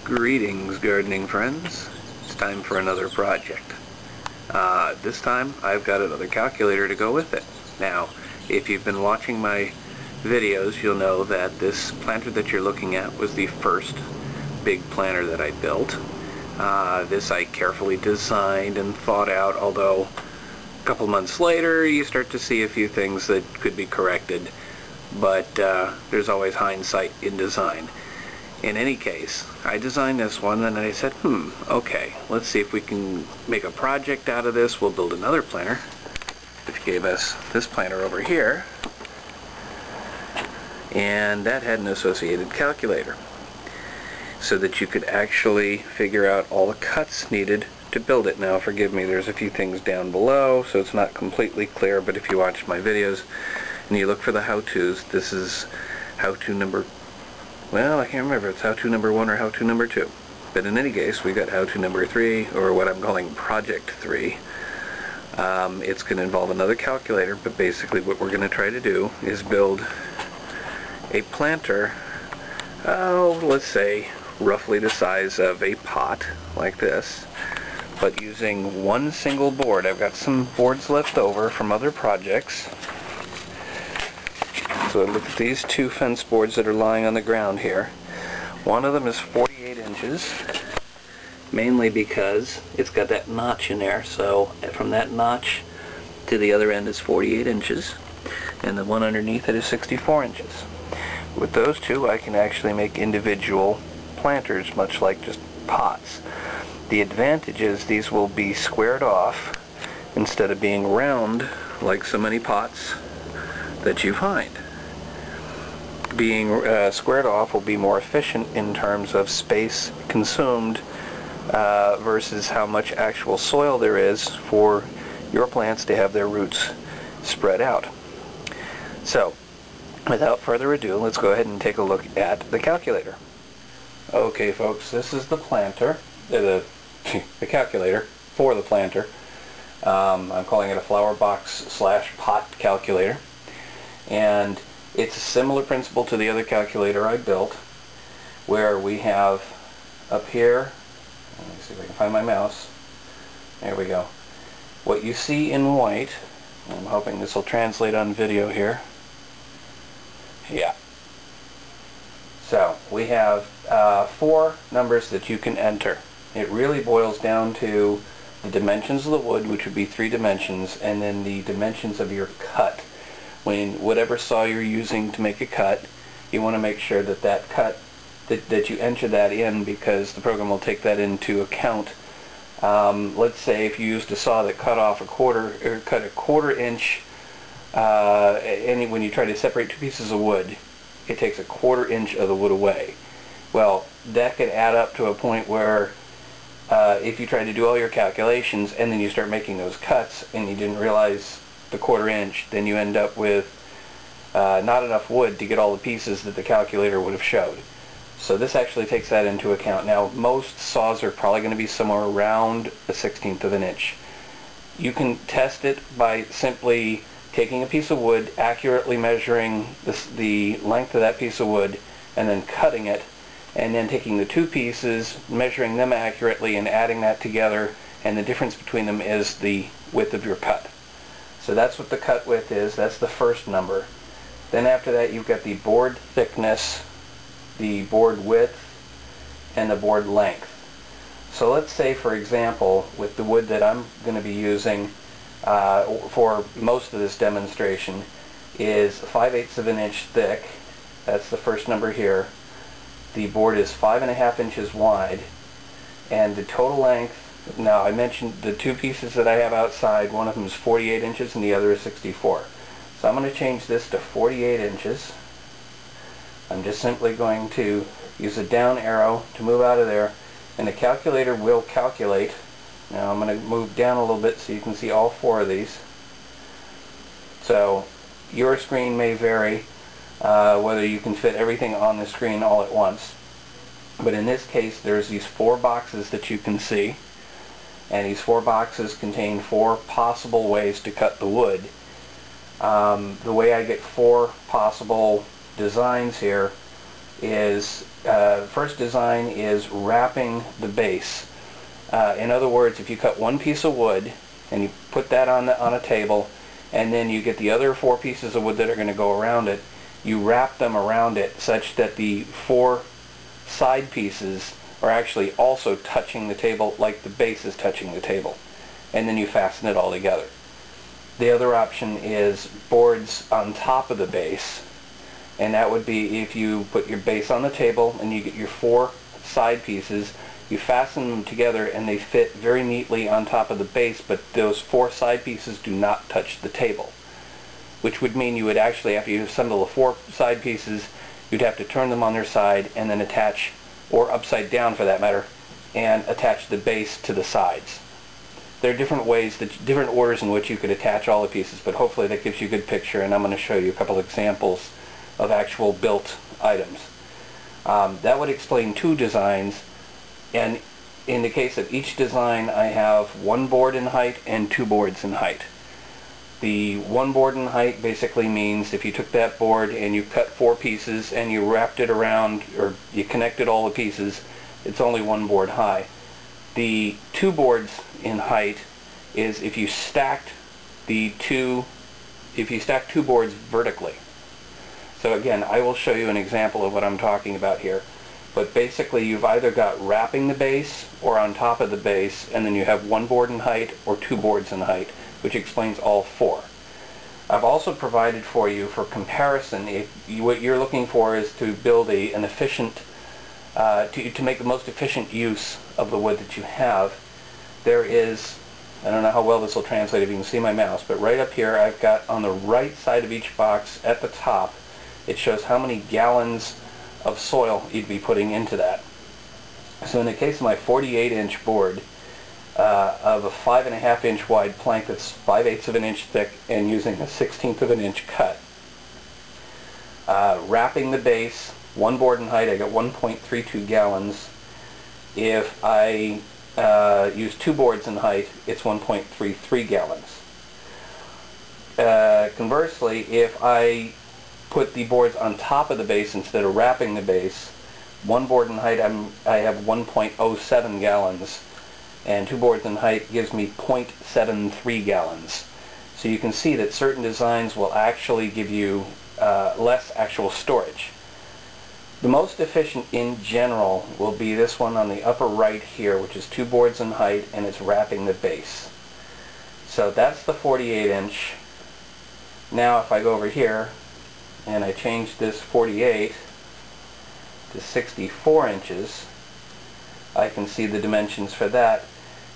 Greetings, gardening friends. It's time for another project. This time I've got another calculator to go with it. Now, if you've been watching my videos, you'll know that this planter that you're looking at was the first big planter that I built. This I carefully designed and thought out, although a couple months later you start to see a few things that could be corrected, but there's always hindsight in design. In any case, I designed this one and I said, okay, let's see if we can make a project out of this. We'll build another planter, which gave us this planter over here, and that had an associated calculator so that you could actually figure out all the cuts needed to build it. Now forgive me, there's a few things down below so it's not completely clear, but if you watch my videos and you look for the how-tos, this is how-to number, well, I can't remember if it's how-to number 1 or how-to number 2. But in any case, we got how-to number 3, or what I'm calling Project 3. It's going to involve another calculator, but basically what we're going to try to do is build a planter, let's say roughly the size of a pot, like this, but using one single board. I've got some boards left over from other projects. So look at these two fence boards that are lying on the ground here. One of them is 48 inches, mainly because it's got that notch in there, so from that notch to the other end is 48 inches, and the one underneath it is 64 inches. With those two I can actually make individual planters, much like just pots. The advantage is these will be squared off instead of being round like so many pots that you find. Being squared off will be more efficient in terms of space consumed versus how much actual soil there is for your plants to have their roots spread out. So, without further ado, let's go ahead and take a look at the calculator. Okay folks, this is the planter, the calculator for the planter. I'm calling it a flower box / pot calculator, and it's a similar principle to the other calculator I built, where we have up here, let me see if I can find my mouse, there we go, what you see in white, I'm hoping this will translate on video here, yeah. So we have 4 numbers that you can enter. It really boils down to the dimensions of the wood, which would be 3 dimensions, and then the dimensions of your cut. When whatever saw you're using to make a cut, you want to make sure that that cut, that you enter that in, because the program will take that into account. Let's say if you used a saw that cut off cut a quarter inch, and when you try to separate 2 pieces of wood, it takes a quarter inch of the wood away. Well, that could add up to a point where if you try to do all your calculations and then you start making those cuts and you didn't realize the quarter inch, then you end up with not enough wood to get all the pieces that the calculator would have showed. So this actually takes that into account. Now most saws are probably going to be somewhere around a 1/16 of an inch. You can test it by simply taking a piece of wood, accurately measuring the length of that piece of wood, and then cutting it, and then taking the 2 pieces, measuring them accurately, and adding that together, and the difference between them is the width of your cut. So that's what the cut width is. That's the first number. Then after that you've got the board thickness, the board width, and the board length. So let's say, for example, with the wood that I'm going to be using for most of this demonstration is 5/8 of an inch thick. That's the first number here. The board is 5.5 inches wide, and the total length, now I mentioned the 2 pieces that I have outside, one of them is 48 inches and the other is 64. So I'm going to change this to 48 inches. I'm just simply going to use a down arrow to move out of there, and the calculator will calculate. Now I'm going to move down a little bit so you can see all 4 of these. So your screen may vary whether you can fit everything on the screen all at once. But in this case there's these 4 boxes that you can see, and these 4 boxes contain 4 possible ways to cut the wood. The way I get 4 possible designs here is, first design is wrapping the base. In other words, if you cut one piece of wood and you put that on a table, and then you get the other 4 pieces of wood that are going to go around it, you wrap them around it such that the 4 side pieces are actually also touching the table like the base is touching the table. And then you fasten it all together. The other option is boards on top of the base, and that would be if you put your base on the table and you get your 4 side pieces, you fasten them together and they fit very neatly on top of the base, but those 4 side pieces do not touch the table. Which would mean you would actually, after you assemble the 4 side pieces, you'd have to turn them on their side and then attach, or upside down for that matter, and attach the base to the sides. There are different ways, different orders in which you could attach all the pieces, but hopefully that gives you a good picture, and I'm going to show you a couple examples of actual built items. That would explain 2 designs. And in the case of each design, I have 1 board in height and 2 boards in height. The 1 board in height basically means if you took that board and you cut 4 pieces and you wrapped it around, or you connected all the pieces, it's only 1 board high. The 2 boards in height is if you stacked 2 boards vertically. So again, I will show you an example of what I'm talking about here. But basically you've either got wrapping the base or on top of the base, and then you have 1 board in height or 2 boards in height, which explains all 4. I've also provided for you for comparison, what you're looking for is to build an efficient, to make the most efficient use of the wood that you have. There is, I don't know how well this will translate if you can see my mouse, but right up here I've got on the right side of each box at the top, it shows how many gallons of soil you'd be putting into that. So in the case of my 48-inch board, of a 5.5 inch wide plank that's 5/8 of an inch thick and using a 1/16 of an inch cut, wrapping the base, 1 board in height, I got 1.32 gallons. If I use 2 boards in height, it's 1.33 gallons. Conversely, if I put the boards on top of the base instead of wrapping the base, 1 board in height I have 1.07 gallons, and 2 boards in height gives me 0.73 gallons. So you can see that certain designs will actually give you less actual storage. The most efficient in general will be this one on the upper right here, which is 2 boards in height, and it's wrapping the base. So that's the 48-inch. Now if I go over here and I change this 48 to 64 inches, I can see the dimensions for that.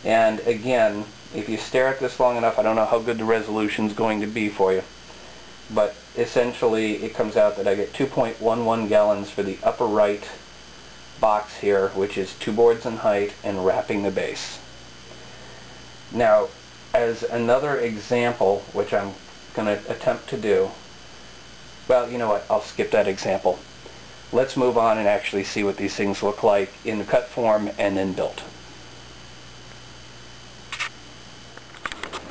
And again, if you stare at this long enough, I don't know how good the resolution is going to be for you, but essentially it comes out that I get 2.11 gallons for the upper right box here, which is 2 boards in height and wrapping the base. Now, as another example, which I'm going to attempt to do, well, you know what, I'll skip that example. Let's move on and actually see what these things look like in cut form and then built.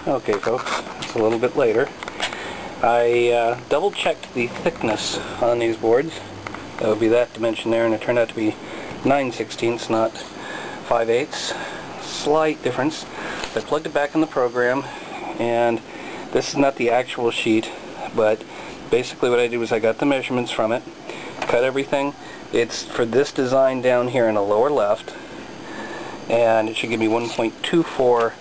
Okay folks, it's a little bit later. I double-checked the thickness on these boards. That would be that dimension there, and it turned out to be 9/16, not 5/8. Slight difference. I plugged it back in the program, and this is not the actual sheet, but basically what I did was I got the measurements from it, cut everything. It's for this design down here in the lower left, and it should give me 1.24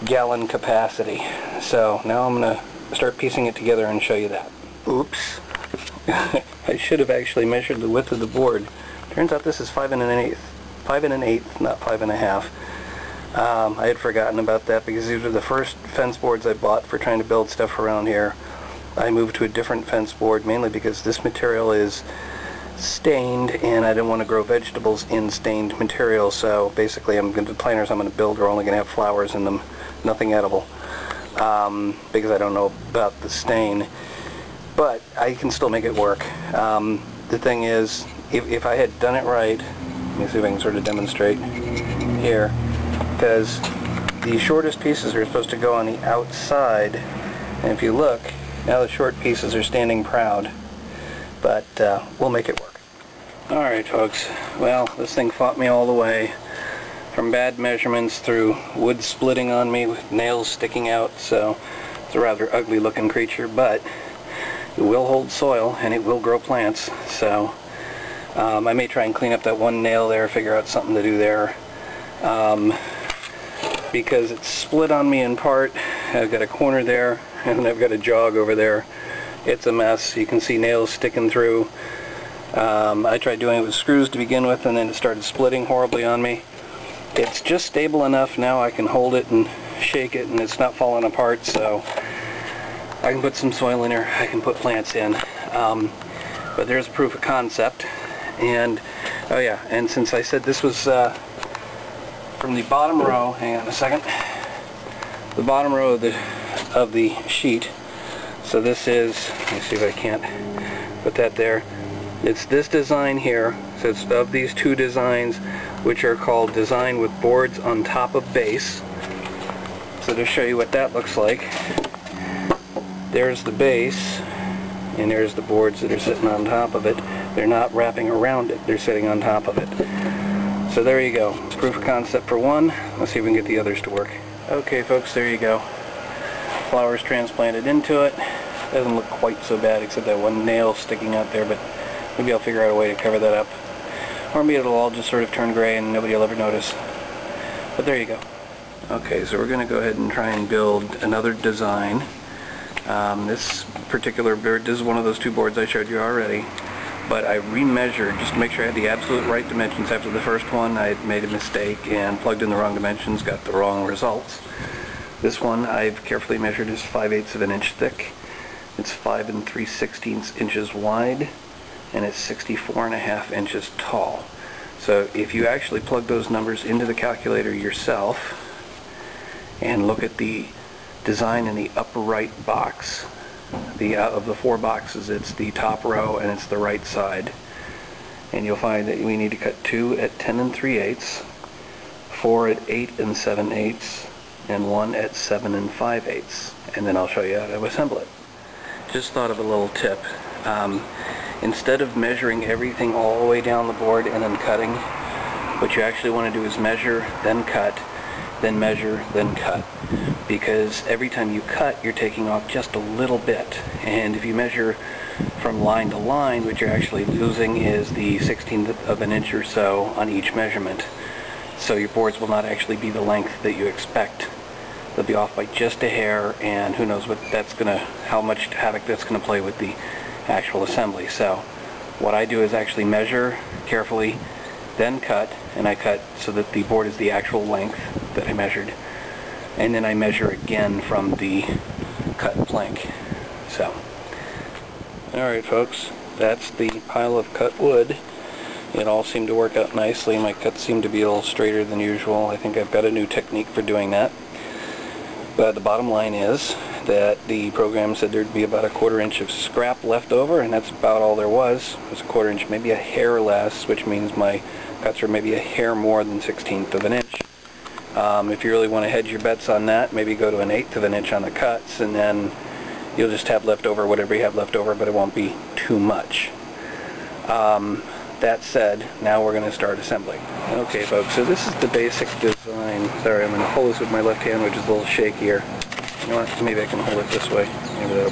gallon capacity. So now I'm going to start piecing it together and show you that. Oops. I should have actually measured the width of the board. Turns out this is 5 1/8. 5 1/8, not 5 1/2. I had forgotten about that because these were the first fence boards I bought for trying to build stuff around here. I moved to a different fence board mainly because this material is stained and I didn't want to grow vegetables in stained material, so basically the planters I'm going to build are only going to have flowers in them, nothing edible, because I don't know about the stain, but I can still make it work. The thing is, if I had done it right, let me see if I can sort of demonstrate here, because the shortest pieces are supposed to go on the outside, and if you look, now the short pieces are standing proud, but we'll make it work. Alright folks, well, this thing fought me all the way, from bad measurements through wood splitting on me with nails sticking out, so it's a rather ugly looking creature, but it will hold soil and it will grow plants. So I may try and clean up that one nail there, figure out something to do there, because it's split on me in part. I've got a corner there and I've got a jog over there. It's a mess. You can see nails sticking through. I tried doing it with screws to begin with, and then it started splitting horribly on me. It's just stable enough now I can hold it and shake it and it's not falling apart, so I can put some soil in here, I can put plants in. But there's proof of concept. And oh yeah, and since I said this was from the bottom row, hang on a second, the bottom row of the sheet, so this is, let me see if I can't put that there. It's this design here, so it's of these two designs, which are called design with boards on top of base. So to show you what that looks like, there's the base, and there's the boards that are sitting on top of it. They're not wrapping around it, they're sitting on top of it. So there you go. Proof of concept for one. Let's see if we can get the others to work. Okay folks, there you go. Flowers transplanted into it. Doesn't look quite so bad except that one nail sticking out there, but maybe I'll figure out a way to cover that up. Or maybe it'll all just sort of turn gray and nobody will ever notice. But there you go. Okay, so we're going to go ahead and try and build another design. This particular board, this is one of those two boards I showed you already, but I remeasured just to make sure I had the absolute right dimensions. After the first one I had made a mistake and plugged in the wrong dimensions, got the wrong results. This one I've carefully measured is 5/8 of an inch thick. It's 5 3/16 inches wide, and it's 64.5 inches tall. So if you actually plug those numbers into the calculator yourself and look at the design in the upper right box, of the four boxes, it's the top row and it's the right side, and you'll find that we need to cut 2 at 10 3/8, 4 at 8 7/8, and 1 at 7 5/8, and then I'll show you how to assemble it. Just thought of a little tip. Instead of measuring everything all the way down the board and then cutting, what you actually want to do is measure, then cut, then measure, then cut. Because every time you cut, you're taking off just a little bit. And if you measure from line to line, what you're actually losing is the 1/16 of an inch or so on each measurement. So your boards will not actually be the length that you expect. They'll be off by just a hair, and who knows how much havoc that's gonna play with the actual assembly. So what I do is actually measure carefully, then cut, and I cut so that the board is the actual length that I measured, and then I measure again from the cut plank. So alright folks, that's the pile of cut wood. It all seemed to work out nicely. My cuts seem to be a little straighter than usual. I think I've got a new technique for doing that. But the bottom line is that the program said there'd be about a 1/4 inch of scrap left over, and that's about all there was. It was a 1/4 inch, maybe a hair less, which means my cuts are maybe a hair more than 1/16 of an inch. If you really want to hedge your bets on that, maybe go to 1/8 of an inch on the cuts, and then you'll just have left over whatever you have left over, but it won't be too much. That said, now we're going to start assembling. Okay folks, so this is the basic design. Sorry, I'm going to hold this with my left hand, which is a little shakier. You know what, maybe I can hold it this way. Maybe that'll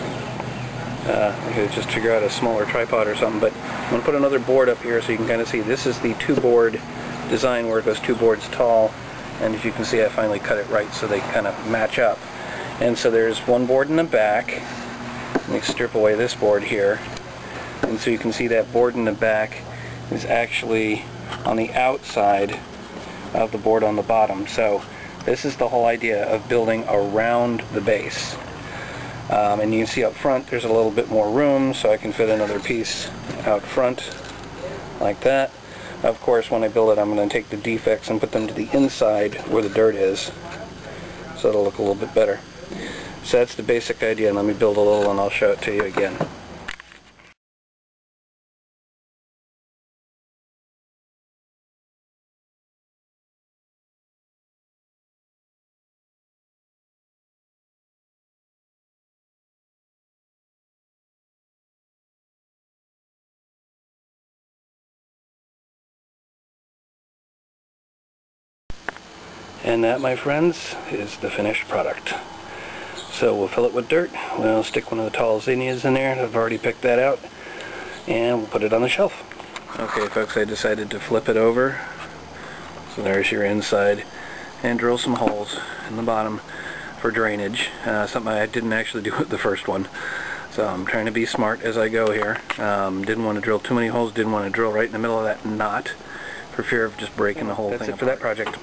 I could just figure out a smaller tripod or something, but I'm going to put another board up here so you can kind of see. This is the 2-board design where it goes 2 boards tall, and if you can see I finally cut it right so they kind of match up. And so there's one board in the back. Let me strip away this board here. And so you can see that board in the back is actually on the outside of the board on the bottom. So this is the whole idea of building around the base. And you can see up front there's a little bit more room, so I can fit another piece out front like that. Of course, when I build it, I'm going to take the defects and put them to the inside where the dirt is, so it'll look a little bit better. So that's the basic idea. Let me build a little and I'll show it to you again. And that, my friends, is the finished product. So we'll fill it with dirt. We'll stick one of the tall zinnias in there. I've already picked that out. And we'll put it on the shelf. Okay, folks, I decided to flip it over. So there's your inside. And drill some holes in the bottom for drainage. Something I didn't actually do with the first one. So I'm trying to be smart as I go here. Didn't want to drill too many holes. Didn't want to drill right in the middle of that knot for fear of just breaking the whole thing. That's it for that project.